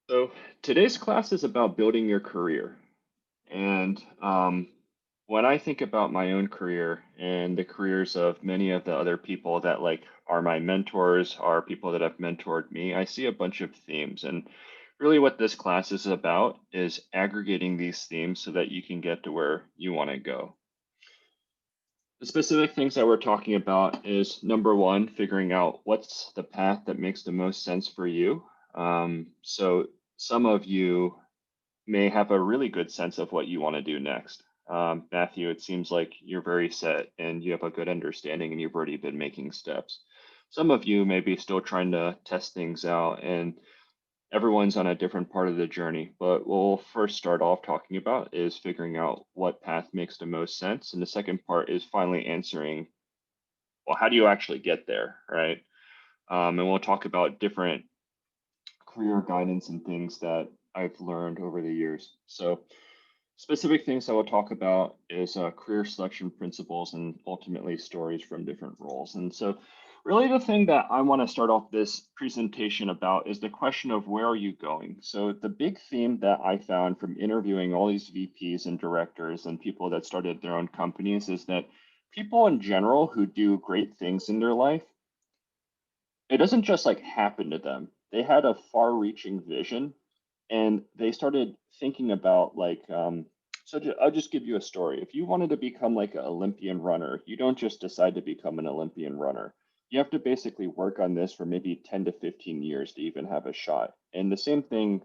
So today's class is about building your career. And when I think about my own career and the careers of many of the other people that are my mentors, are people that have mentored me, I see a bunch of themes. And really what this class is about is aggregating these themes so that you can get to where you want to go. The specific things that we're talking about is number one, figuring out what's the path that makes the most sense for you. So some of you may have a really good sense of what you want to do next. Matthew, it seems like you're very set and you have a good understanding and you've already been making steps. Some of you may be still trying to test things out, and everyone's on a different part of the journey. But what we'll first start off talking about is figuring out what path makes the most sense. And the second part is finally answering, well, how do you actually get there, right? And we'll talk about different career guidance and things that I've learned over the years. So, specific things I will talk about is career selection principles and ultimately stories from different roles. And so, really, the thing that I want to start off this presentation about is the question of where are you going? So, the big theme that I found from interviewing all these VPs and directors and people that started their own companies is that people in general who do great things in their life, it doesn't just happen to them. They had a far-reaching vision, and they started thinking about I'll just give you a story. If you wanted to become like an Olympian runner, you don't just decide to become an Olympian runner. You have to basically work on this for maybe 10 to 15 years to even have a shot. And the same thing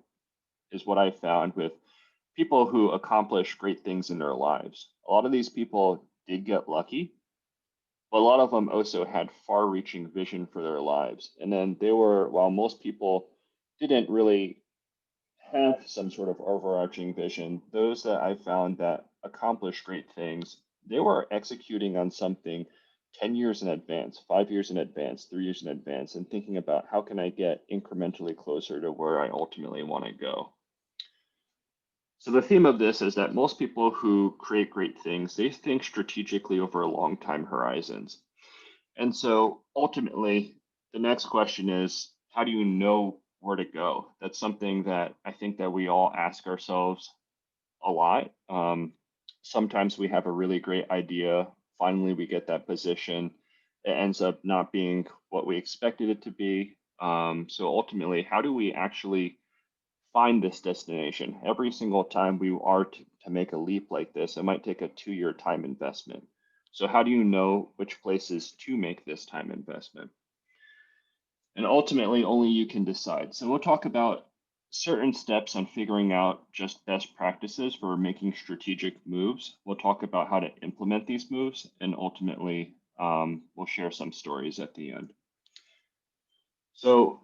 is what I found with people who accomplish great things in their lives. A lot of these people did get lucky, but a lot of them also had far-reaching vision for their lives. And then while most people didn't really have some sort of overarching vision, those that I found that accomplished great things, they were executing on something 10 years in advance, 5 years in advance, 3 years in advance, and thinking about how can I get incrementally closer to where I ultimately want to go. So the theme of this is that most people who create great things, they think strategically over long time horizons. And so ultimately, the next question is, how do you know where to go? That's something that I think that we all ask ourselves a lot. Sometimes we have a really great idea. Finally, we get that position. It ends up not being what we expected it to be. So ultimately, how do we actually find this destination? Every single time we are to make a leap like this, it might take a 2 year time investment. So how do you know which places to make this time investment? And ultimately, only you can decide. So we'll talk about certain steps on figuring out just best practices for making strategic moves. We'll talk about how to implement these moves, and ultimately, we'll share some stories at the end. So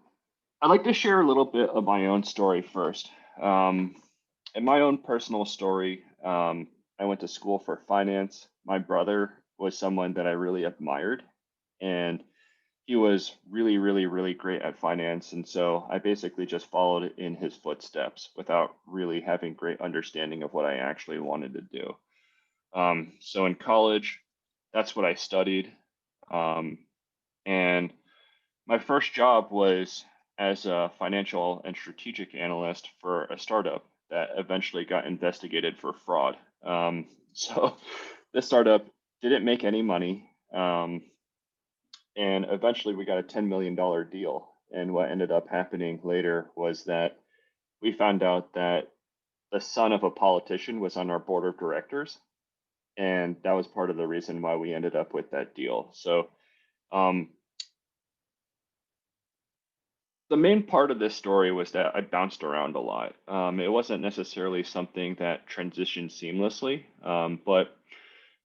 I'd like to share a little bit of my own story first. In my own personal story, I went to school for finance. My brother was someone that I really admired, and he was really, really, really great at finance. And so I basically just followed in his footsteps without really having great understanding of what I actually wanted to do. So in college, that's what I studied. Um, and my first job was as a financial and strategic analyst for a startup that eventually got investigated for fraud. So the startup didn't make any money. And eventually we got a $10 million deal. And what ended up happening later was that we found out that the son of a politician was on our board of directors. And that was part of the reason why we ended up with that deal. So um, the main part of this story was that I bounced around a lot. It wasn't necessarily something that transitioned seamlessly, but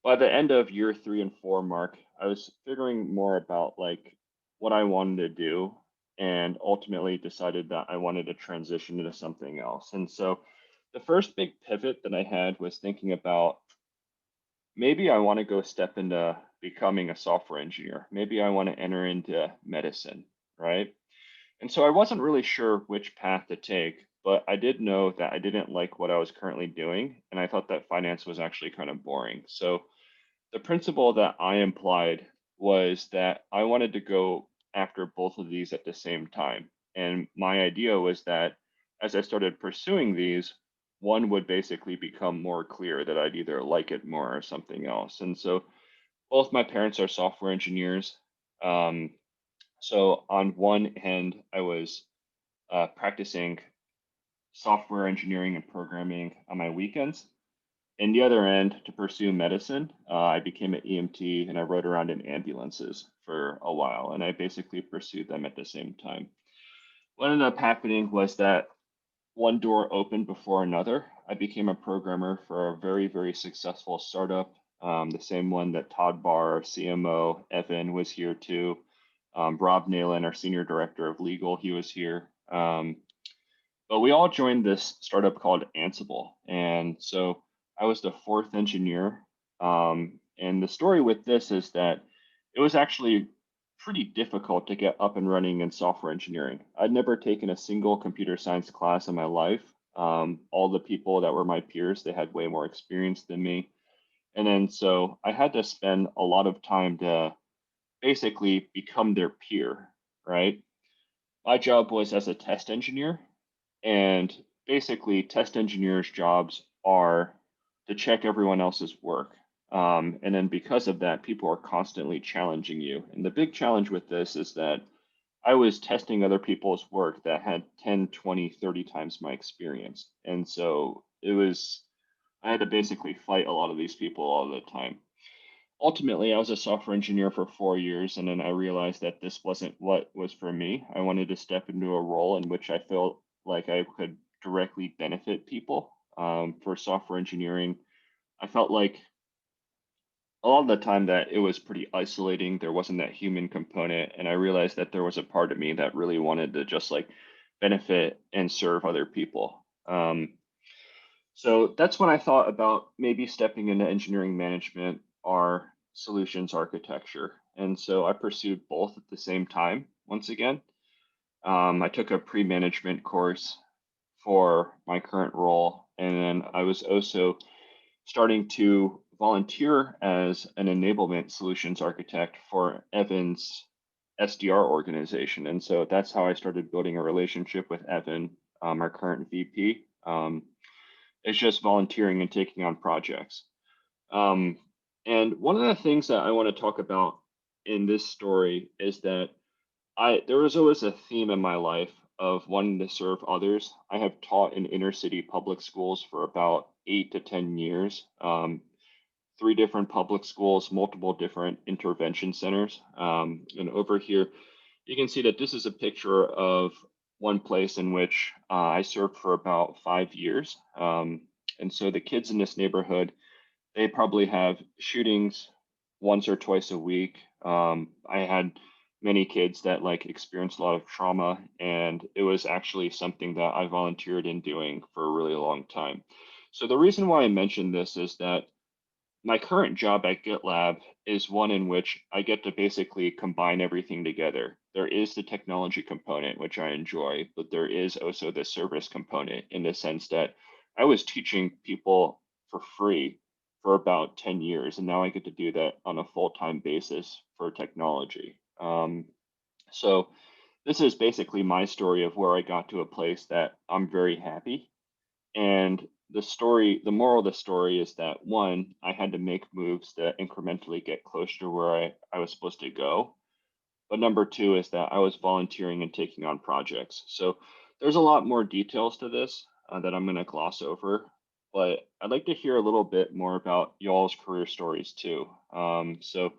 by the end of year 3 and 4, Mark, I was figuring more about what I wanted to do, and ultimately decided that I wanted to transition into something else. And so the first big pivot that I had was thinking about maybe I want to go step into becoming a software engineer. Maybe I want to enter into medicine, right? And so I wasn't really sure which path to take, but I did know that I didn't like what I was currently doing, and I thought that finance was actually kind of boring. So the principle that I implied was that I wanted to go after both of these at the same time. And my idea was that as I started pursuing these, one would basically become more clear that I'd either like it more or something else. And so both my parents are software engineers. Um, so on one hand, I was practicing software engineering and programming on my weekends. And the other end, to pursue medicine, I became an EMT and I rode around in ambulances for a while. And I basically pursued them at the same time. What ended up happening was that one door opened before another. I became a programmer for a very, very successful startup, the same one that Todd Barr, our CMO, Evan was here too. Rob Nalen, our senior director of legal, he was here. But we all joined this startup called Ansible. And so I was the fourth engineer. And the story with this is that it was actually pretty difficult to get up and running in software engineering. I'd never taken a single computer science class in my life. All the people that were my peers, they had way more experience than me. And then so I had to spend a lot of time to basically become their peer, right? My job was as a test engineer, and basically, test engineers' jobs are to check everyone else's work. And then because of that, people are constantly challenging you. And the big challenge with this is that I was testing other people's work that had 10, 20, 30 times my experience. And so I had to basically fight a lot of these people all the time. Ultimately, I was a software engineer for 4 years, and then I realized that this wasn't what was for me. I wanted to step into a role in which I felt like I could directly benefit people. For software engineering, I felt like a lot of the time that it was pretty isolating. There wasn't that human component, and I realized that there was a part of me that really wanted to just like benefit and serve other people. So that's when I thought about maybe stepping into engineering management or solutions architecture. And so I pursued both at the same time. Once again, I took a pre-management course for my current role, and then I was also starting to volunteer as an enablement solutions architect for Evan's SDR organization. And so that's how I started building a relationship with Evan, our current VP. It's just volunteering and taking on projects. Um, and one of the things that I want to talk about in this story is that there was always a theme in my life of wanting to serve others. I have taught in inner city public schools for about 8 to 10 years. Three different public schools, multiple different intervention centers. And over here, you can see that this is a picture of one place in which I served for about 5 years. And so the kids in this neighborhood, they probably have shootings once or twice a week. I had many kids that like experienced a lot of trauma, and it was actually something that I volunteered in doing for a really long time. So the reason why I mentioned this is that my current job at GitLab is one in which I get to basically combine everything together. There is the technology component, which I enjoy, but there is also the service component in the sense that I was teaching people for free for about 10 years, and now I get to do that on a full-time basis for technology. So this is basically my story of where I got to a place that I'm very happy. And the moral of the story is that one, I had to make moves to incrementally get closer to where I was supposed to go. But number two is that I was volunteering and taking on projects. So there's a lot more details to this that I'm going to gloss over. But I'd like to hear a little bit more about y'all's career stories too. So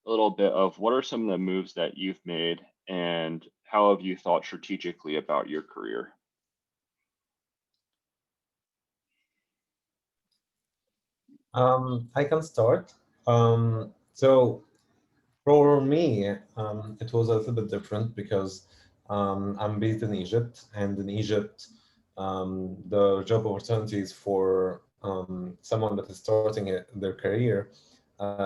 a little bit of what are some of the moves that you've made and how have you thought strategically about your career? I can start. So for me, it was a little bit different because I'm based in Egypt, and in Egypt, the job opportunities for someone that is starting their career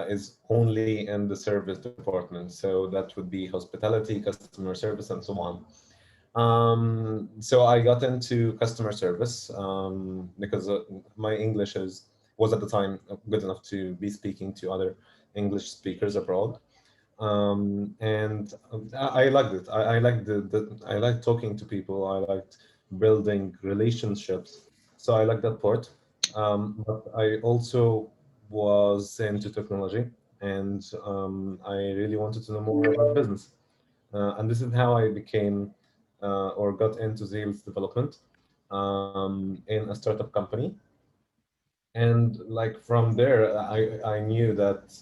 is only in the service department. So that would be hospitality, customer service, and so on. So I got into customer service because my English was at the time good enough to be speaking to other English speakers abroad, and I liked it. I liked I liked talking to people. I liked building relationships. So I like that part. But I also was into technology, and I really wanted to know more about business. And this is how I became or got into sales development in a startup company. And like from there, I knew that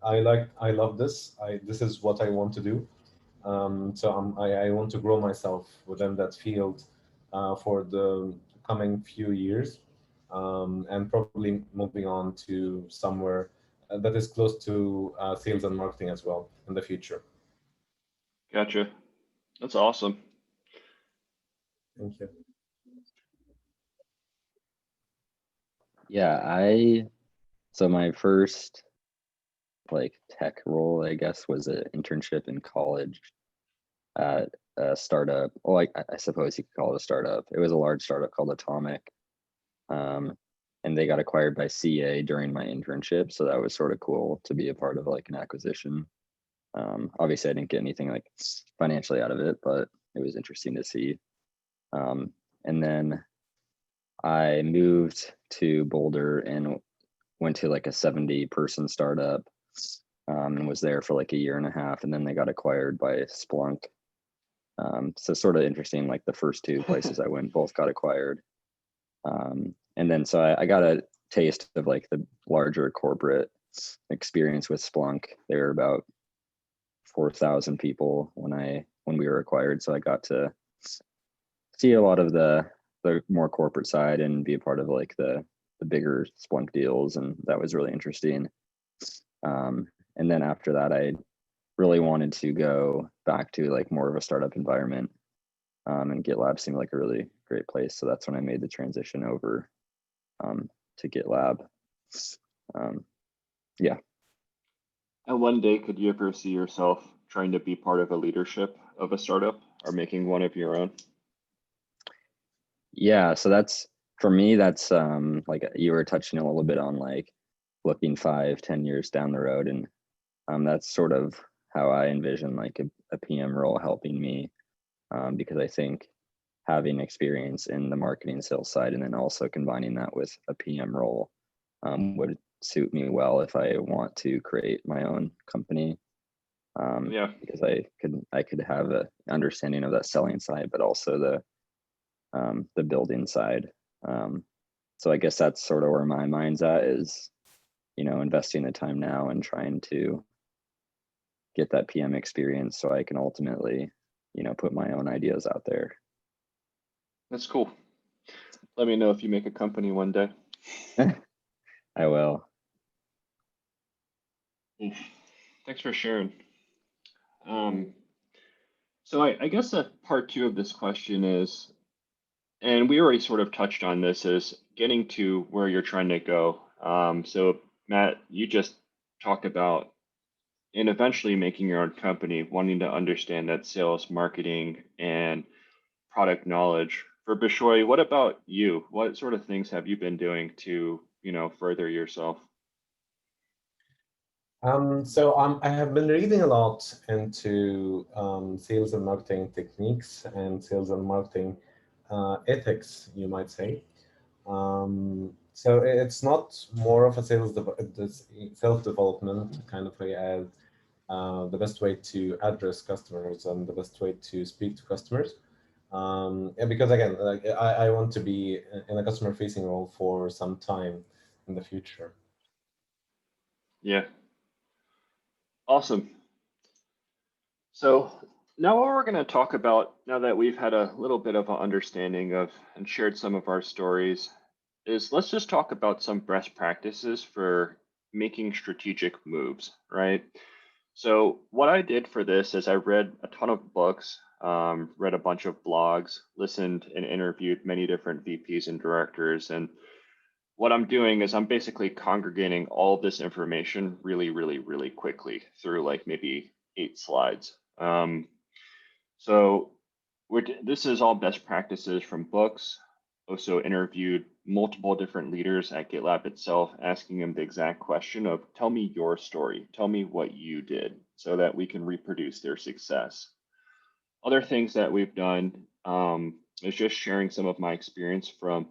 I love this. This is what I want to do. So I want to grow myself within that field for the coming few years, and probably moving on to somewhere that is close to sales and marketing as well in the future. Gotcha. That's awesome. Thank you. Yeah, so my first like tech role, I guess, was an internship in college at a startup. Well, I suppose you could call it a startup. It was a large startup called Atomic. Um, and they got acquired by CA during my internship. So that was sort of cool to be a part of like an acquisition. Obviously I didn't get anything like financially out of it, but it was interesting to see. And then I moved to Boulder and went to like a 70-person startup, and was there for like a year and a half, and then they got acquired by Splunk. So sort of interesting, like the first two places I went both got acquired. And then so I got a taste of like the larger corporate experience with Splunk. They were about 4,000 people when we were acquired. So I got to see a lot of the more corporate side and be a part of like the bigger Splunk deals, and that was really interesting. And then after that, I really wanted to go back to like more of a startup environment, and GitLab seemed like a really great place. So that's when I made the transition over to GitLab. Yeah. And one day, could you ever see yourself trying to be part of a leadership of a startup or making one of your own? Yeah. So that's, for me, that's like you were touching a little bit on like looking 5-10 years down the road. And that's sort of how I envision like a PM role helping me, because I think having experience in the marketing sales side and then also combining that with a PM role would suit me well if I want to create my own company. Yeah. Because I could have an understanding of that selling side, but also the building side. So I guess that's sort of where my mind's at, is, investing the time now and trying to get that PM experience so I can ultimately, put my own ideas out there. That's cool. Let me know if you make a company one day. I will. Thanks for sharing. So I guess that part two of this question is, and we already sort of touched on this, is getting to where you're trying to go. So Matt, you just talked about and eventually making your own company, wanting to understand that sales, marketing, and product knowledge. For Bishoy, what about you? What sort of things have you been doing to, further yourself? I have been reading a lot into sales and marketing techniques and sales and marketing ethics, you might say. So it's not more of a self-development kind of way as the best way to address customers and the best way to speak to customers. And because again, like I want to be in a customer-facing role for some time in the future. Yeah, awesome. So now what we're going to talk about, now that we've had a little bit of an understanding of and shared some of our stories, is let's just talk about some best practices for making strategic moves, right? So what I did for this is I read a ton of books, read a bunch of blogs, listened and interviewed many different VPs and directors. And what I'm doing is I'm basically congregating all of this information really, really, really quickly through like maybe 8 slides. So this is all best practices from books. Also interviewed multiple different leaders at GitLab itself, asking them the exact question of, tell me your story, tell me what you did, so that we can reproduce their success. Other things that we've done, is just sharing some of my experience from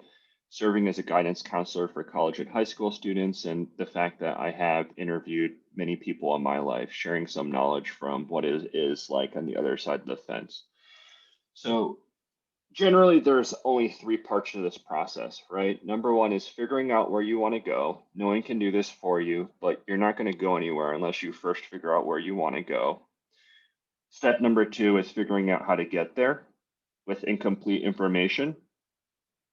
serving as a guidance counselor for college and high school students, and the fact that I have interviewed many people in my life, sharing some knowledge from what it is like on the other side of the fence. So generally, there's only three parts to this process, right? Number one is figuring out where you want to go. No one can do this for you, but you're not going to go anywhere unless you first figure out where you want to go. Step number two is figuring out how to get there with incomplete information.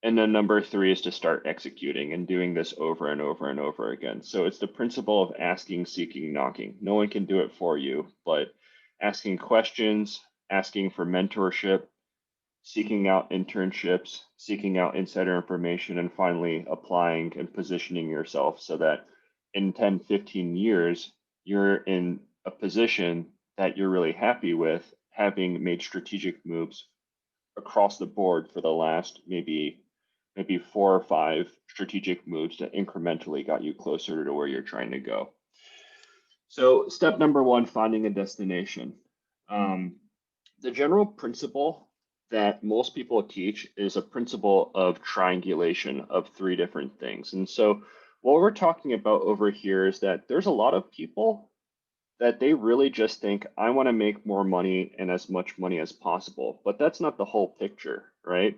And then number three is to start executing and doing this over and over and over again. So it's the principle of asking, seeking, knocking. No one can do it for you, but asking questions, asking for mentorship, seeking out internships, seeking out insider information, and finally applying and positioning yourself so that in 10, 15 years, you're in a position that you're really happy with, having made strategic moves across the board for the last maybe 4 or 5 strategic moves that incrementally got you closer to where you're trying to go. So step number one, finding a destination. The general principle that most people teach is a principle of triangulation of 3 different things. And so what we're talking about over here is that there's a lot of people that they really just think, I want to make more money and as much money as possible. But that's not the whole picture, right?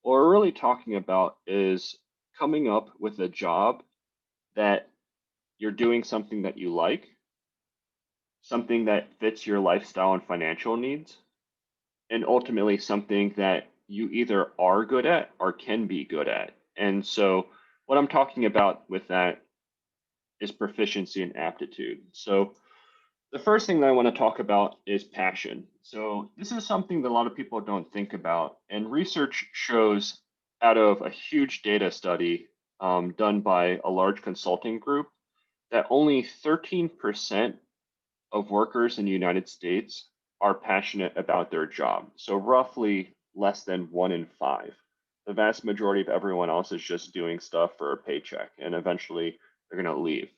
What we're really talking about is coming up with a job that you're doing something that you like, something that fits your lifestyle and financial needs, and ultimately something that you either are good at or can be good at. And so what I'm talking about with that is proficiency and aptitude. So the first thing that I want to talk about is passion. So this is something that a lot of people don't think about, and research shows out of a huge data study done by a large consulting group that only 13% of workers in the United States are passionate about their job. So roughly less than 1 in 5. The vast majority of everyone else is just doing stuff for a paycheck, and eventually they're going to leave.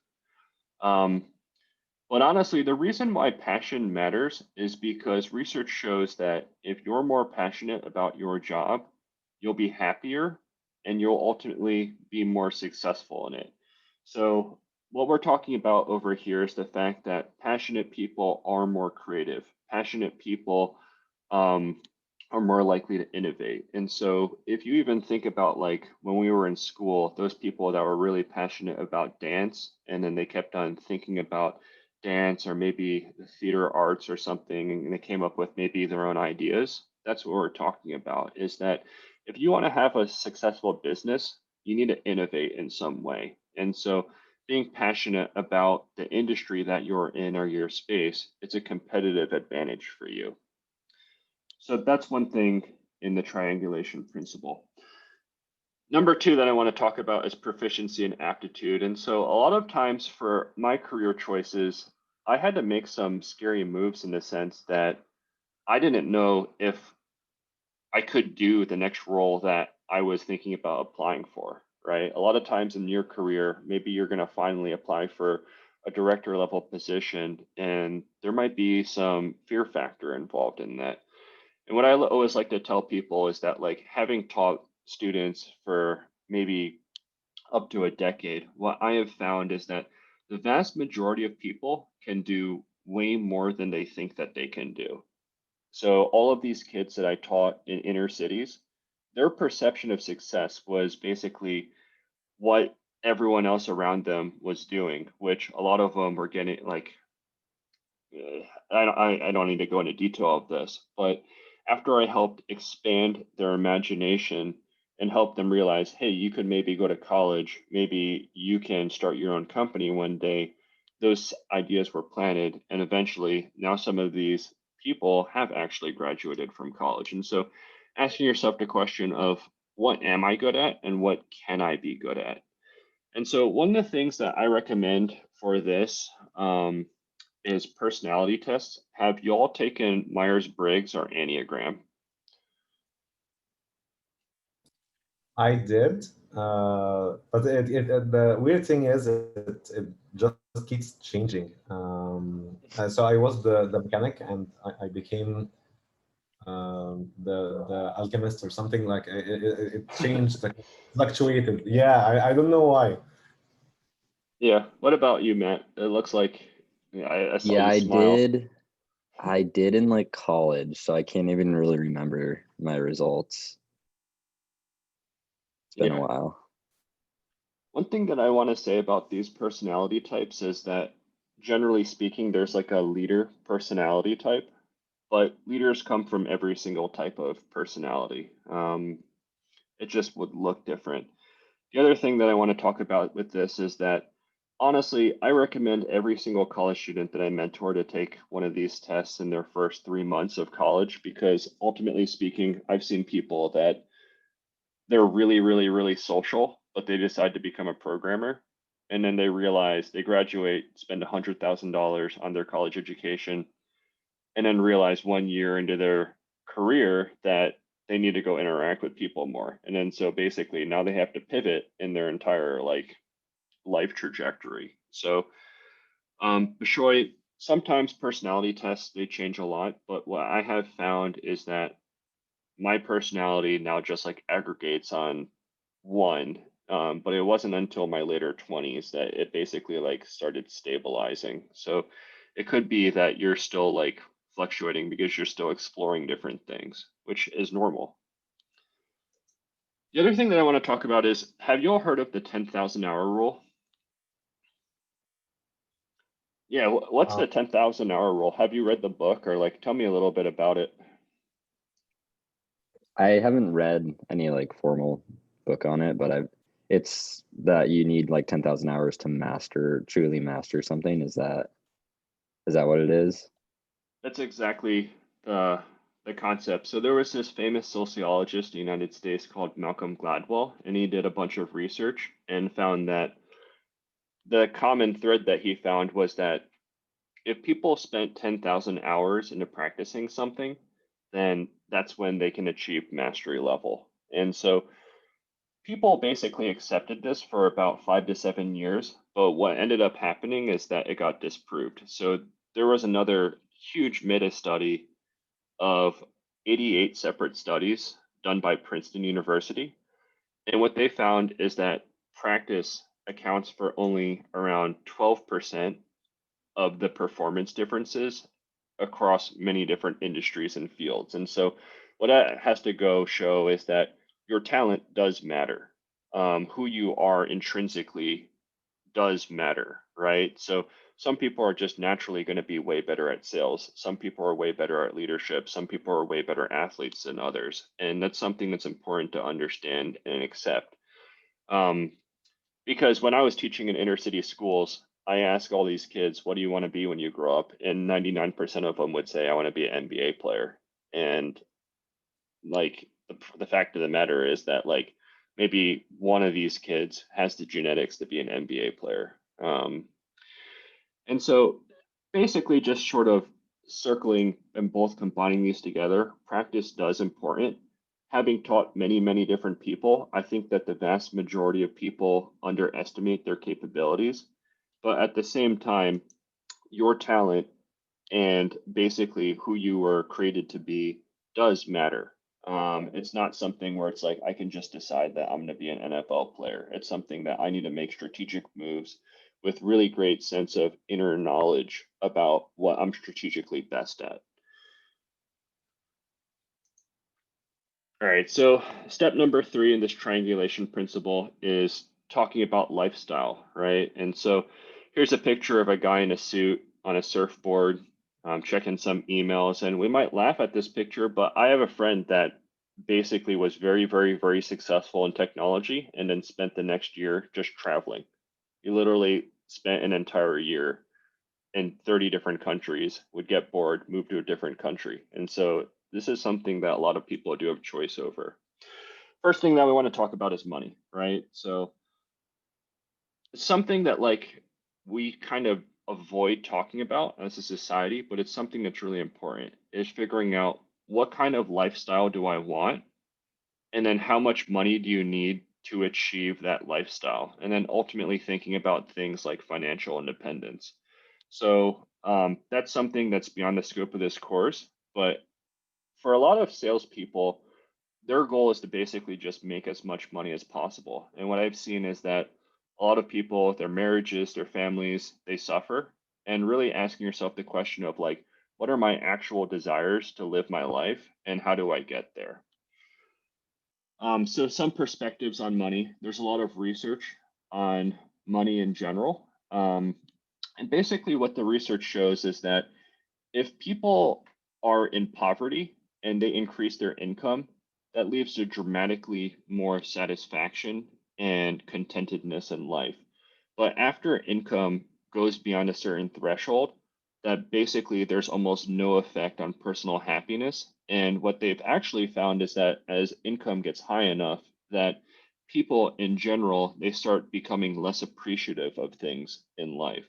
But honestly, the reason why passion matters is because research shows that if you're more passionate about your job, you'll be happier and you'll ultimately be more successful in it. So, what we're talking about over here is the fact that passionate people are more creative. Passionate people are more likely to innovate. And so, if you even think about like when we were in school, those people that were really passionate about dance and then they kept on thinking about dance or maybe the theater arts or something, and they came up with maybe their own ideas. That's what we're talking about, is that if you want to have a successful business, you need to innovate in some way. And so being passionate about the industry that you're in or your space, it's a competitive advantage for you. So that's one thing in the triangulation principle. Number two that I want to talk about is proficiency and aptitude. And so a lot of times for my career choices, I had to make some scary moves in the sense that I didn't know if I could do the next role that I was thinking about applying for, right? A lot of times in your career, maybe you're going to finally apply for a director level position, and there might be some fear factor involved in that. And what I always like to tell people is that, like, having taught students for maybe up to a decade, what I have found is that the vast majority of people can do way more than they think that they can do. So all of these kids that I taught in inner cities, their perception of success was basically what everyone else around them was doing, which a lot of them were getting like, I don't need to go into detail of this, but after I helped expand their imagination and help them realize, hey, you could maybe go to college, maybe you can start your own company one day, those ideas were planted. And eventually, now some of these people have actually graduated from college. And so asking yourself the question of what am I good at and what can I be good at? And so one of the things that I recommend for this is personality tests. Have you all taken Myers-Briggs or Enneagram? I did, but the weird thing is it just keeps changing. So I was the mechanic, and I became the alchemist or something, like it changed, like fluctuated. Yeah, I don't know why. Yeah. What about you, Matt? It looks like I saw Yeah, you I smile. did. I did in like college, so I can't even really remember my results. It's been a Yeah. while. One thing that I want to say about these personality types is that generally speaking, there's like a leader personality type, but leaders come from every single type of personality. It just would look different. The other thing that I want to talk about with this is that honestly, I recommend every single college student that I mentor to take one of these tests in their first 3 months of college, because ultimately speaking, I've seen people that they're really, really, really social, but they decide to become a programmer. And then they realize they graduate, spend $100,000 on their college education, and then realize 1 year into their career that they need to go interact with people more. And then so basically now they have to pivot in their entire like life trajectory. So Bishoy, sometimes personality tests they change a lot, but what I have found is that my personality now just like aggregates on one. But it wasn't until my later 20s that it basically like started stabilizing. So it could be that you're still like fluctuating because you're still exploring different things, which is normal. The other thing that I want to talk about is, have you all heard of the 10,000 hour rule? Yeah, what's Uh, the 10,000 hour rule? Have you read the book, or like tell me a little bit about it? I haven't read any like formal book on it, but it's that you need like 10,000 hours to truly master something. Is that what it is? That's exactly the concept. So there was this famous sociologist in the United States called Malcolm Gladwell, and he did a bunch of research and found that the common thread that he found was that if people spent 10,000 hours into practicing something, then that's when they can achieve mastery level. And so people basically accepted this for about 5 to 7 years, but what ended up happening is that it got disproved. So there was another huge meta study of 88 separate studies done by Princeton University. And what they found is that practice accounts for only around 12% of the performance differences across many different industries and fields. And so, what that has to go show is that your talent does matter. Who you are intrinsically does matter, right? So, some people are just naturally going to be way better at sales. Some people are way better at leadership. Some people are way better athletes than others. And that's something that's important to understand and accept. Um, because when I was teaching in inner city schools, I ask all these kids, what do you want to be when you grow up? And 99% of them would say, I want to be an NBA player. And like the fact of the matter is that like maybe one of these kids has the genetics to be an NBA player. And so basically just sort of circling and both combining these together, practice does important. Having taught many, many different people, I think that the vast majority of people underestimate their capabilities. But at the same time, your talent and basically who you were created to be does matter. It's not something where it's like I can just decide that I'm going to be an NFL player. It's something that I need to make strategic moves with really great sense of inner knowledge about what I'm strategically best at. All right, so step number 3 in this triangulation principle is talking about lifestyle, right? And so here's a picture of a guy in a suit on a surfboard, checking some emails, and we might laugh at this picture, but I have a friend that basically was very, very, very successful in technology and then spent the next year just traveling. He literally spent an entire year in 30 different countries, would get bored, move to a different country. And so this is something that a lot of people do have choice over. First thing that we want to talk about is money, right? So it's something that like we kind of avoid talking about as a society, but it's something that's really important is figuring out what kind of lifestyle do I want? And then how much money do you need to achieve that lifestyle? And then ultimately thinking about things like financial independence. So that's something that's beyond the scope of this course, but for a lot of salespeople, their goal is to basically just make as much money as possible. And what I've seen is that a lot of people, their marriages, their families, they suffer. And really asking yourself the question of like, what are my actual desires to live my life and how do I get there? So some perspectives on money. There's a lot of research on money in general. And basically what the research shows is that if people are in poverty and they increase their income, that leads to dramatically more satisfaction and contentedness in life. But after income goes beyond a certain threshold, that basically there's almost no effect on personal happiness. And what they've actually found is that as income gets high enough, that people in general, they start becoming less appreciative of things in life.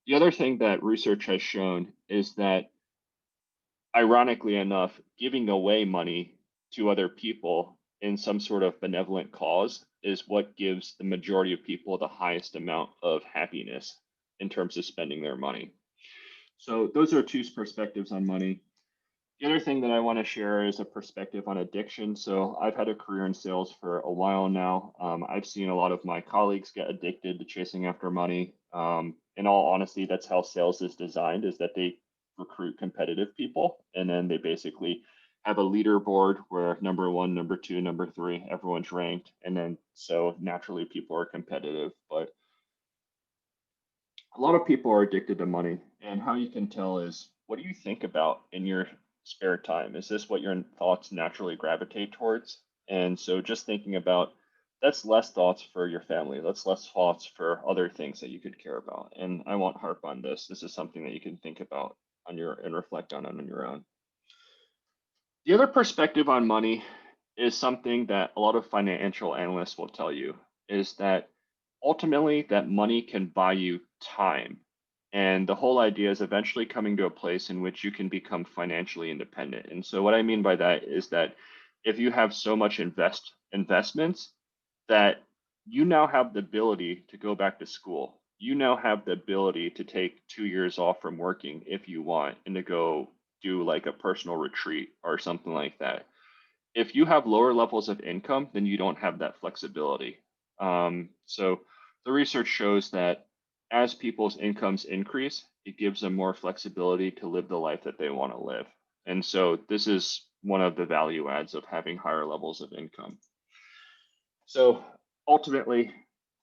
The other thing that research has shown is that, ironically enough, giving away money to other people in some sort of benevolent cause is what gives the majority of people the highest amount of happiness in terms of spending their money. So those are two perspectives on money. The other thing that I want to share is a perspective on addiction. So I've had a career in sales for a while now. I've seen a lot of my colleagues get addicted to chasing after money. In all honesty, that's how sales is designed, is that they recruit competitive people and then they basically have a leaderboard where number one, number two, number three, everyone's ranked. And then so naturally people are competitive. But a lot of people are addicted to money. And how you can tell is, what do you think about in your spare time? Is this what your thoughts naturally gravitate towards? And so just thinking about, that's less thoughts for your family. That's less thoughts for other things that you could care about. And I won't harp on this. This is something that you can think about on your and reflect on your own. The other perspective on money is something that a lot of financial analysts will tell you, is that ultimately that money can buy you time. And the whole idea is eventually coming to a place in which you can become financially independent. And so what I mean by that is that if you have so much investments that you now have the ability to go back to school. You now have the ability to take 2 years off from working if you want and to go do like a personal retreat or something like that. If you have lower levels of income, then you don't have that flexibility. So the research shows that as people's incomes increase, it gives them more flexibility to live the life that they want to live. And so this is one of the value adds of having higher levels of income. So ultimately,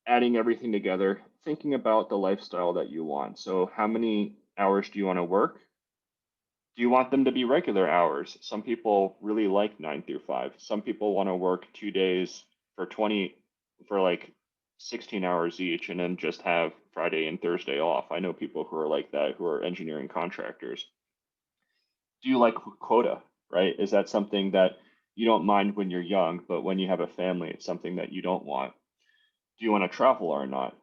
adding everything together, thinking about the lifestyle that you want. So how many hours do you want to work? Do you want them to be regular hours? Some people really like 9 through 5. Some people want to work 2 days for like 16 hours each and then just have Friday and Thursday off. I know people who are like that, who are engineering contractors. Do you like quota, right? Is that something that you don't mind when you're young, but when you have a family, it's something that you don't want? Do you want to travel or not?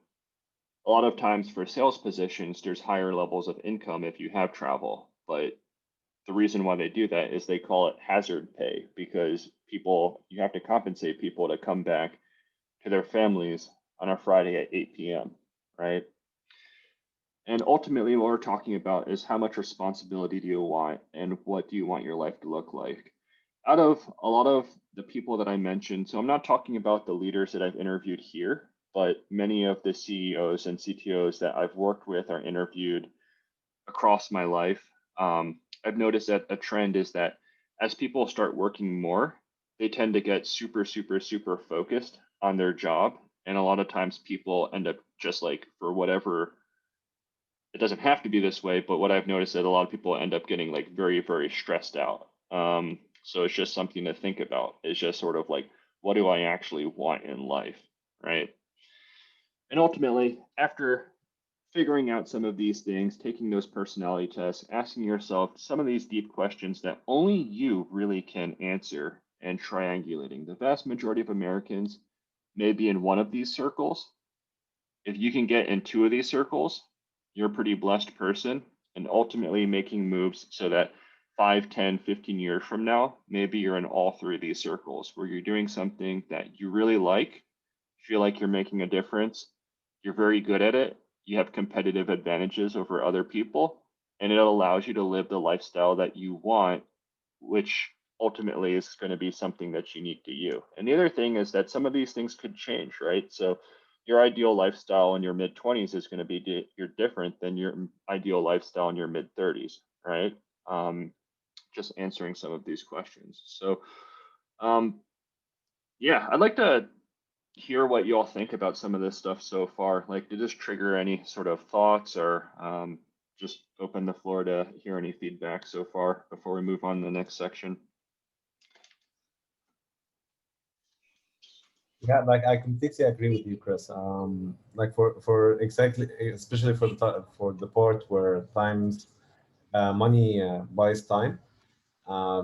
A lot of times for sales positions, there's higher levels of income if you have travel, but the reason why they do that is they call it hazard pay, because you have to compensate people to come back to their families on a Friday at 8 p.m., right? And ultimately, what we're talking about is how much responsibility do you want and what do you want your life to look like? Out of a lot of the people that I mentioned, so I'm not talking about the leaders that I've interviewed here, but many of the CEOs and CTOs that I've worked with or interviewed across my life. I've noticed that a trend is that as people start working more, they tend to get super, super, super focused on their job. And a lot of times people end up just like, for whatever, it doesn't have to be this way, but what I've noticed that a lot of people end up getting like very, very stressed out. So it's just something to think about. It's just sort of like, what do I actually want in life, right? And ultimately, after figuring out some of these things, taking those personality tests, asking yourself some of these deep questions that only you really can answer, and triangulating. The vast majority of Americans may be in one of these circles. If you can get in two of these circles, you're a pretty blessed person, and ultimately making moves so that 5, 10, 15 years from now, maybe you're in all three of these circles where you're doing something that you really like, feel like you're making a difference, you're very good at it, you have competitive advantages over other people, and it allows you to live the lifestyle that you want which ultimately is going to be something that's unique to you. And the other thing is that some of these things could change, right? So your ideal lifestyle in your mid 20s is going to be different than your ideal lifestyle in your mid 30s, right? Just answering some of these questions. So, yeah, I'd like to hear what you all think about some of this stuff so far. Like, did this trigger any sort of thoughts, or just open the floor to hear any feedback so far before we move on to the next section? Yeah, like I completely agree with you, Chris. Like for exactly, especially for the part where money buys time,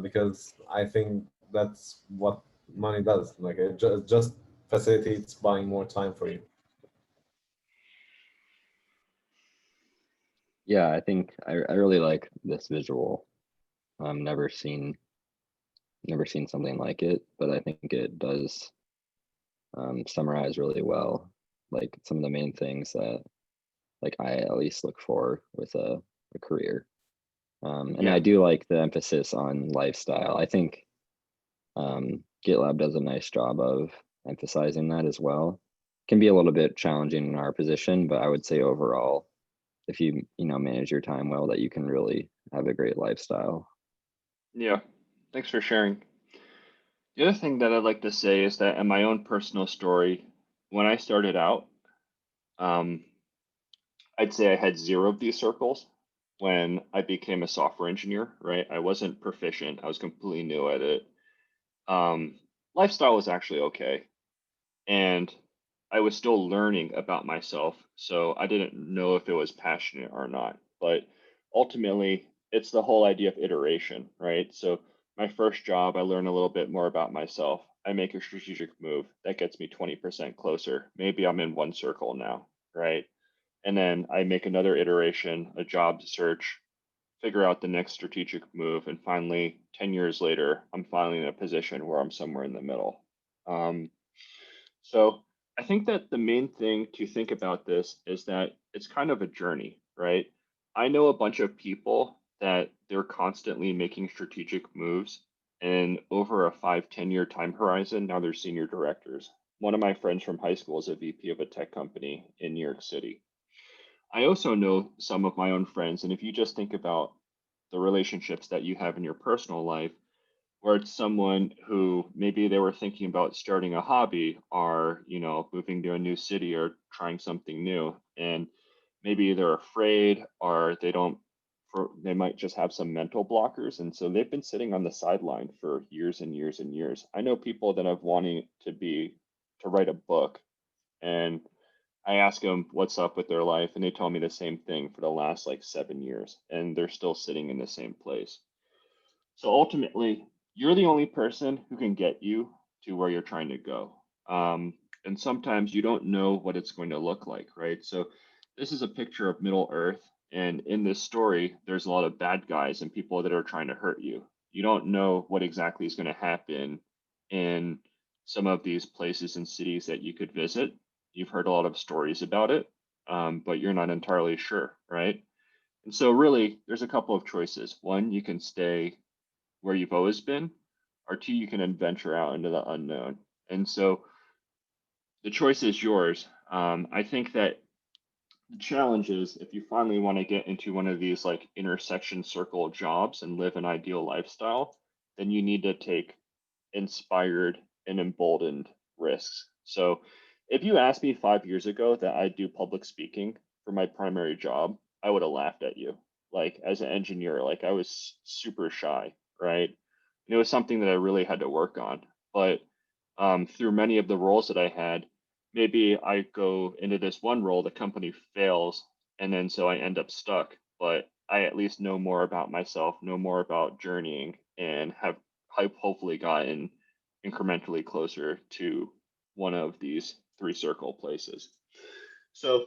because I think that's what money does. Like it just facilitates buying more time for you. Yeah, I think I really like this visual. Never seen something like it, but I think it does summarize really well, like some of the main things that like I at least look for with a career. And Yeah. I do like the emphasis on lifestyle. I think GitLab does a nice job of emphasizing that as well. Can be a little bit challenging in our position, but I would say overall, if you manage your time well, that you can really have a great lifestyle. Yeah. Thanks for sharing. The other thing that I'd like to say is that in my own personal story, when I started out, um, I'd say I had zero of these circles when I became a software engineer, right? I wasn't proficient. I was completely new at it. Um, Lifestyle was actually okay. And I was still learning about myself. So I didn't know if it was passionate or not. But ultimately, it's the whole idea of iteration, right? So my first job, I learn a little bit more about myself. I make a strategic move that gets me 20% closer. Maybe I'm in one circle now, right? And then I make another iteration, a job search, figure out the next strategic move. And finally, 10 years later, I'm finally in a position where I'm somewhere in the middle. Um, so I think that the main thing to think about this is that it's kind of a journey, right? I know a bunch of people that they're constantly making strategic moves, and over a 5, 10 year time horizon, now they're senior directors. One of my friends from high school is a VP of a tech company in New York City. I also know some of my own friends, and if you just think about the relationships that you have in your personal life, where it's someone who maybe they were thinking about starting a hobby, or moving to a new city or trying something new, and maybe they're afraid, or they might just have some mental blockers, and so they've been sitting on the sideline for years and years and years. I know people that have wanting to write a book, and I ask them what's up with their life, and they tell me the same thing for the last like 7 years, and they're still sitting in the same place. So ultimately, you're the only person who can get you to where you're trying to go. And sometimes you don't know what it's going to look like, right? So this is a picture of Middle Earth. And in this story, there's a lot of bad guys and people that are trying to hurt you. You don't know what exactly is going to happen in some of these places and cities that you could visit. You've heard a lot of stories about it, but you're not entirely sure, right? And so, really, there's a couple of choices. One, you can stay where you've always been, or two, you can venture out into the unknown. And so the choice is yours. I think that the challenge is, if you finally want to get into one of these like intersection circle jobs and live an ideal lifestyle, then you need to take inspired and emboldened risks. So if you asked me 5 years ago that I'd do public speaking for my primary job, I would have laughed at you. Like, as an engineer, like, I was super shy, right? And it was something that I really had to work on. But through many of the roles that I had, maybe I go into this one role, the company fails, and then so I end up stuck. But I at least know more about myself, know more about journeying, and have hopefully gotten incrementally closer to one of these three circle places. So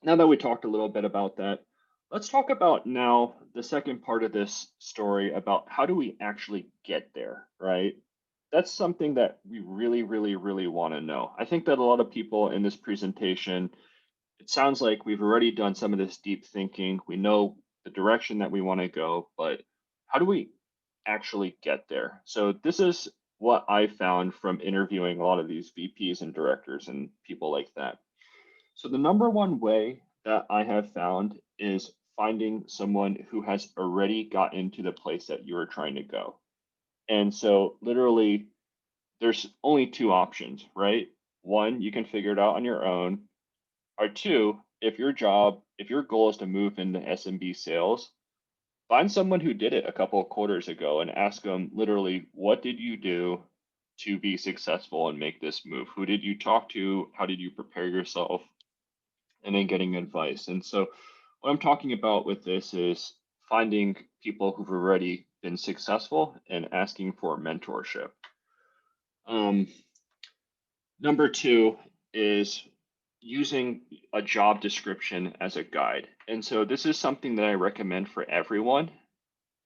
now that we talked a little bit about that, let's talk about now the second part of this story about how do we actually get there, right? That's something that we really, really, really want to know. I think that a lot of people in this presentation, it sounds like we've already done some of this deep thinking. We know the direction that we want to go, but how do we actually get there. So this is what I found from interviewing a lot of these VPs and directors and people like that. So the number one way that I have found is finding someone who has already gotten to the place that you are trying to go. And so literally there's only two options, right? One, you can figure it out on your own. Or two, if your goal is to move into SMB sales, find someone who did it a couple of quarters ago and ask them literally, what did you do to be successful and make this move? Who did you talk to? How did you prepare yourself? And then getting advice. And so what I'm talking about with this is finding people who've already been successful and asking for mentorship. Number two is using a job description as a guide. And so this is something that I recommend for everyone.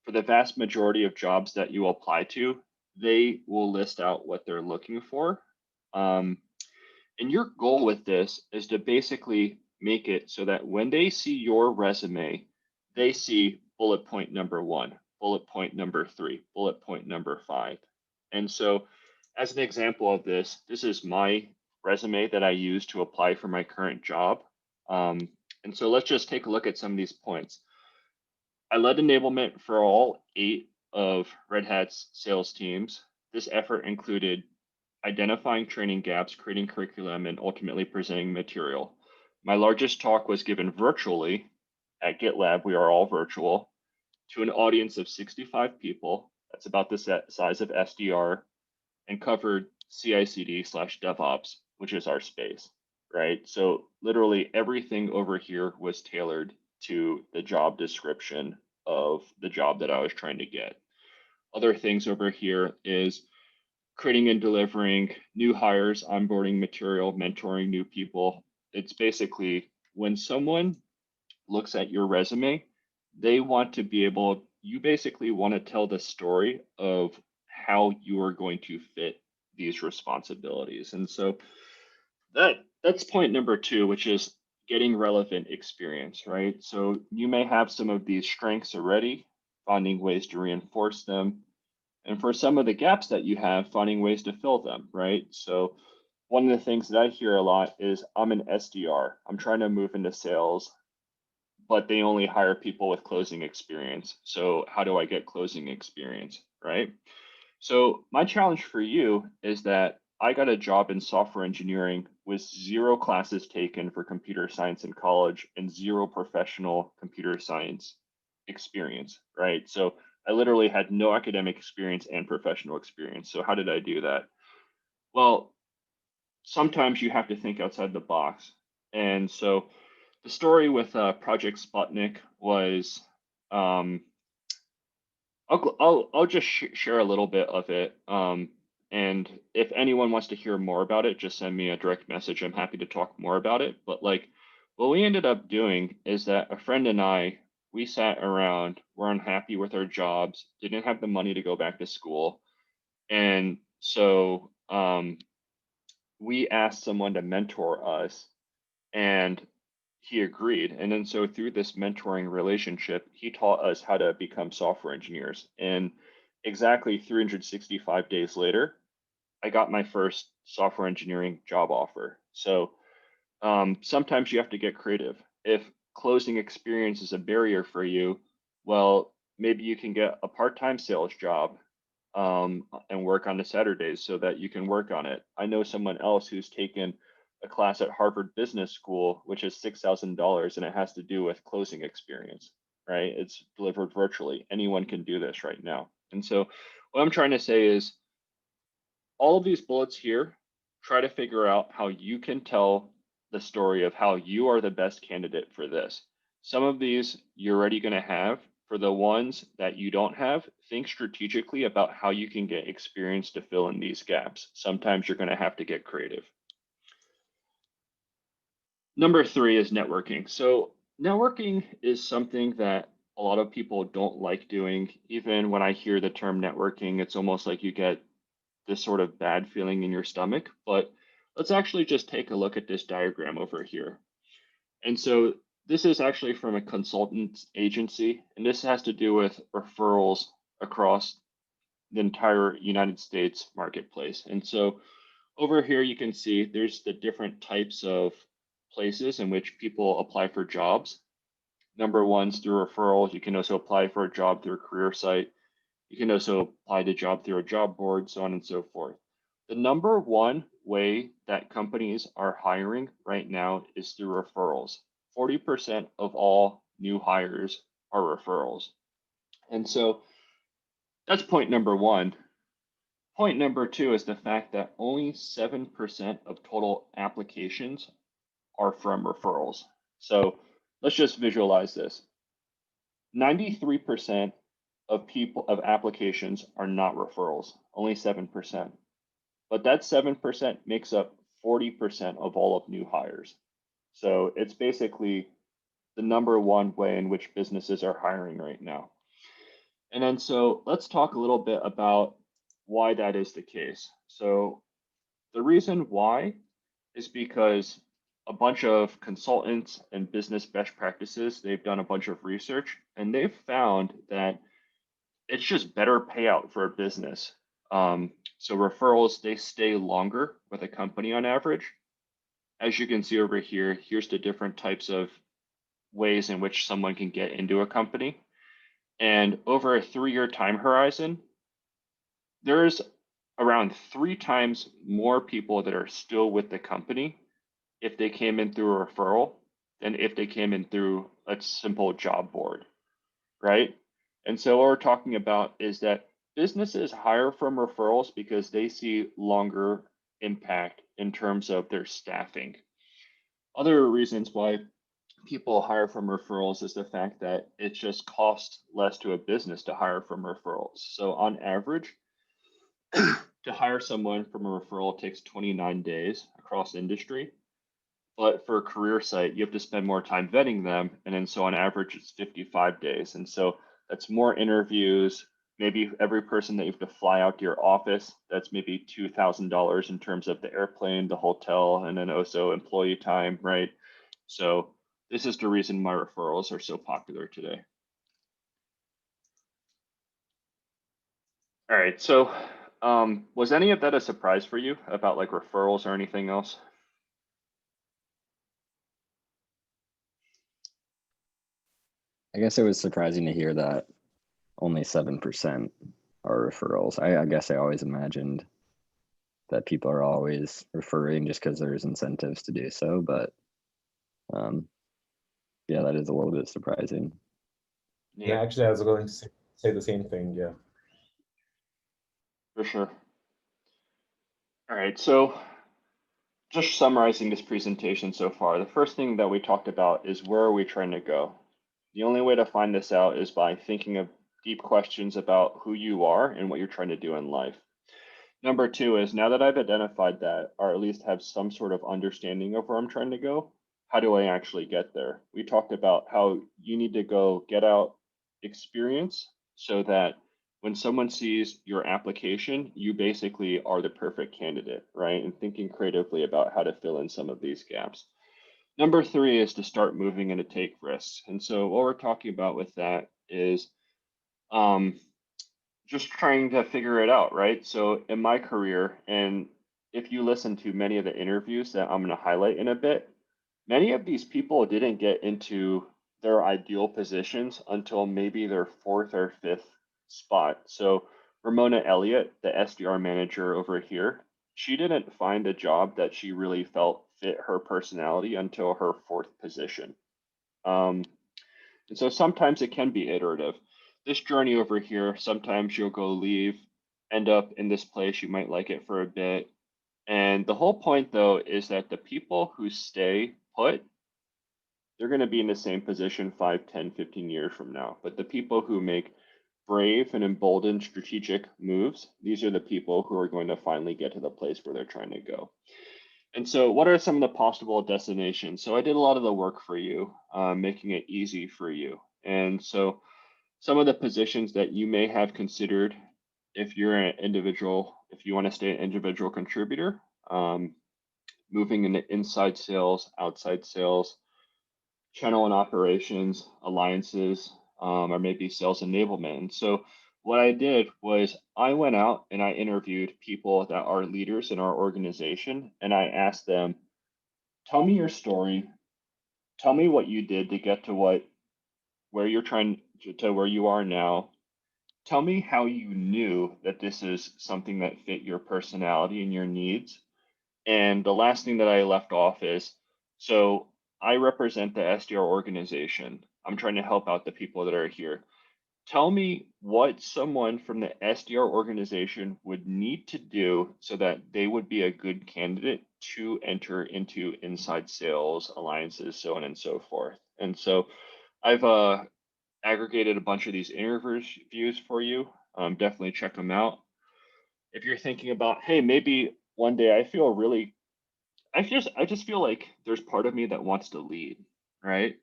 For the vast majority of jobs that you apply to, they will list out what they're looking for. And your goal with this is to basically make it so that when they see your resume, they see bullet point number 1, bullet point number 3, bullet point number 5. And so as an example of this is my resume that I use to apply for my current job. And so let's just take a look at some of these points. I led enablement for all 8 of Red Hat's sales teams. This effort included identifying training gaps, creating curriculum, and ultimately presenting material. My largest talk was given virtually at GitLab. We are all virtual to an audience of 65 people. That's about the size of SDR, and covered CI/CD/DevOps, which is our space, right? So literally everything over here was tailored to the job description of the job that I was trying to get. Other things over here is creating and delivering new hires, onboarding material, mentoring new people. It's basically when someone looks at your resume, they want to be able, you basically want to tell the story of how you are going to fit these responsibilities. And so that's point number 2, which is getting relevant experience, right? So you may have some of these strengths already, finding ways to reinforce them. And for some of the gaps that you have, finding ways to fill them, right? So one of the things that I hear a lot is I'm an SDR. I'm trying to move into sales, but they only hire people with closing experience. So how do I get closing experience, right? So my challenge for you is that I got a job in software engineering with 0 classes taken for computer science in college and 0 professional computer science experience, right? So I literally had no academic experience and professional experience. So how did I do that? Well, sometimes you have to think outside the box. And so the story with Project Sputnik was, I'll just share a little bit of it. And if anyone wants to hear more about it, just send me a direct message. I'm happy to talk more about it. But like what we ended up doing is that a friend and I, we sat around, were unhappy with our jobs, didn't have the money to go back to school. And so we asked someone to mentor us, and he agreed. And then so through this mentoring relationship, he taught us how to become software engineers. And exactly 365 days later, I got my first software engineering job offer. So sometimes you have to get creative. If closing experience is a barrier for you, well, maybe you can get a part-time sales job and work on the Saturdays so that you can work on it. I know someone else who's taken a class at Harvard Business School, which is $6,000, and it has to do with closing experience, right? It's delivered virtually. Anyone can do this right now. And so what I'm trying to say is all of these bullets here, try to figure out how you can tell the story of how you are the best candidate for this. Some of these you're already going to have. For the ones that you don't have, think strategically about how you can get experience to fill in these gaps. Sometimes you're going to have to get creative. Number 3 is networking. So networking is something that a lot of people don't like doing. Even when I hear the term networking, it's almost like you get this sort of bad feeling in your stomach. But let's actually just take a look at this diagram over here. And so this is actually from a consultant agency, and this has to do with referrals across the entire United States marketplace. And so over here, you can see there's the different types of places in which people apply for jobs. Number one's through referrals. You can also apply for a job through a career site. You can also apply to job through a job board, so on and so forth. The number one way that companies are hiring right now is through referrals. 40% of all new hires are referrals. And so that's point number one. Point number two is the fact that only 7% of total applications are from referrals. So let's just visualize this. 93% of applications are not referrals, only 7%. But that 7% makes up 40% of all of new hires. So it's basically the number one way in which businesses are hiring right now. And then so let's talk a little bit about why that is the case. So the reason why is because a bunch of consultants and business best practices, they've done a bunch of research and they've found that it's just better payout for a business. So referrals, they stay longer with a company on average. As you can see over here, here's the different types of ways in which someone can get into a company. And over a 3-year time horizon, there's around 3 times more people that are still with the company if they came in through a referral than if they came in through a simple job board, right? And so what we're talking about is that businesses hire from referrals because they see longer impact in terms of their staffing. Other reasons why people hire from referrals is the fact that it just costs less to a business to hire from referrals. So on average, to hire someone from a referral takes 29 days across industry. But for a career site, you have to spend more time vetting them. And then so on average, it's 55 days. And so that's more interviews. Maybe every person that you have to fly out to your office, that's maybe $2,000 in terms of the airplane, the hotel, and then also employee time, right? So this is the reason why referrals are so popular today. All right, so was any of that a surprise for you about like referrals or anything else? I guess it was surprising to hear that only 7% are referrals. I guess I always imagined that people are always referring just because there's incentives to do so, but yeah, that is a little bit surprising. Yeah, actually, I was going to say the same thing. Yeah. For sure. All right, so just summarizing this presentation so far, the first thing that we talked about is where are we trying to go? The only way to find this out is by thinking of deep questions about who you are and what you're trying to do in life. Number two is now that I've identified that, or at least have some sort of understanding of where I'm trying to go, how do I actually get there? We talked about how you need to go get out experience so that when someone sees your application, you basically are the perfect candidate, right? And thinking creatively about how to fill in some of these gaps. Number three is to start moving and to take risks. And so what we're talking about with that is just trying to figure it out, right? So in my career, and if you listen to many of the interviews that I'm going to highlight in a bit, many of these people didn't get into their ideal positions until maybe their 4th or 5th spot. So Ramona Elliott, the SDR manager over here, she didn't find a job that she really felt fit her personality until her 4th position. And so sometimes it can be iterative. This journey over here, sometimes you'll go leave, end up in this place, you might like it for a bit. And the whole point though is that the people who stay put, they're going to be in the same position 5, 10, 15 years from now. But the people who make brave and emboldened strategic moves, these are the people who are going to finally get to the place where they're trying to go. And so what are some of the possible destinations? So I did a lot of the work for you, making it easy for you. And so some of the positions that you may have considered if you're an individual, if you want to stay an individual contributor, moving into inside sales, outside sales, channel and operations, alliances, or maybe sales enablement. And so what I did was I went out and I interviewed people that are leaders in our organization, and I asked them, tell me your story. Tell me what you did to get to where you're trying to where you are now. Tell me how you knew that this is something that fit your personality and your needs. And the last thing that I left off is, so I represent the SDR organization. I'm trying to help out the people that are here. Tell me what someone from the SDR organization would need to do so that they would be a good candidate to enter into inside sales, alliances, so on and so forth. And so I've aggregated a bunch of these interviews for you. Definitely check them out. If you're thinking about, hey, maybe one day I just feel like there's part of me that wants to lead, right?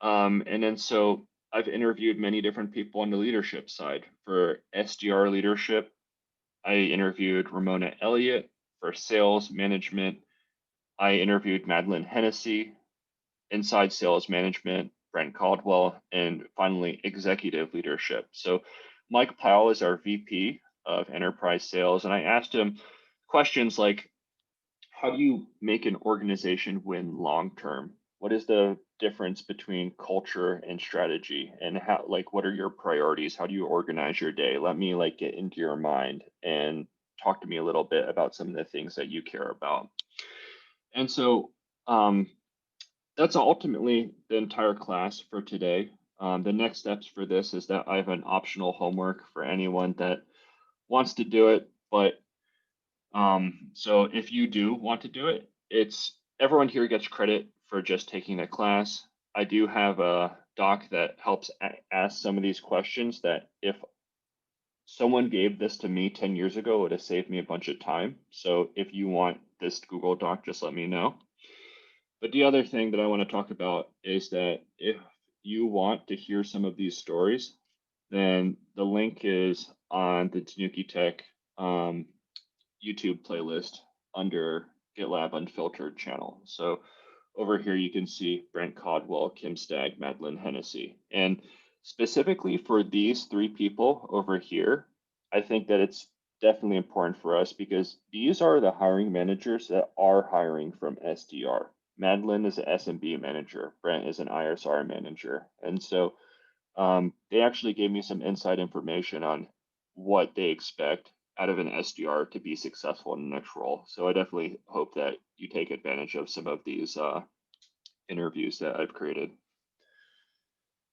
And then so I've interviewed many different people on the leadership side. For SDR leadership, I interviewed Ramona Elliott. For sales management, I interviewed Madeline Hennessy. Inside sales management, Brent Caldwell, and finally executive leadership. So Mike Powell is our VP of enterprise sales, and I asked him questions like, how do you make an organization win long term? What is the difference between culture and strategy? And how, like, what are your priorities? How do you organize your day? Let me like get into your mind and talk to me a little bit about some of the things that you care about. And so that's ultimately the entire class for today. The next steps for this is that I have an optional homework for anyone that wants to do it, but so if you do want to do it, it's everyone here gets credit for just taking the class. I do have a doc that helps ask some of these questions that if someone gave this to me 10 years ago, it would have saved me a bunch of time. So if you want this Google Doc, just let me know. But the other thing that I want to talk about is that if you want to hear some of these stories, then the link is on the Tanuki Tech YouTube playlist under GitLab Unfiltered channel. So over here, you can see Brent Caldwell, Kim Stagg, Madeline Hennessy. And specifically for these three people over here, I think that it's definitely important for us because these are the hiring managers that are hiring from SDR. Madeline is an SMB manager. Brent is an ISR manager. And so they actually gave me some inside information on what they expect out of an SDR to be successful in the next role. So I definitely hope that you take advantage of some of these interviews that I've created.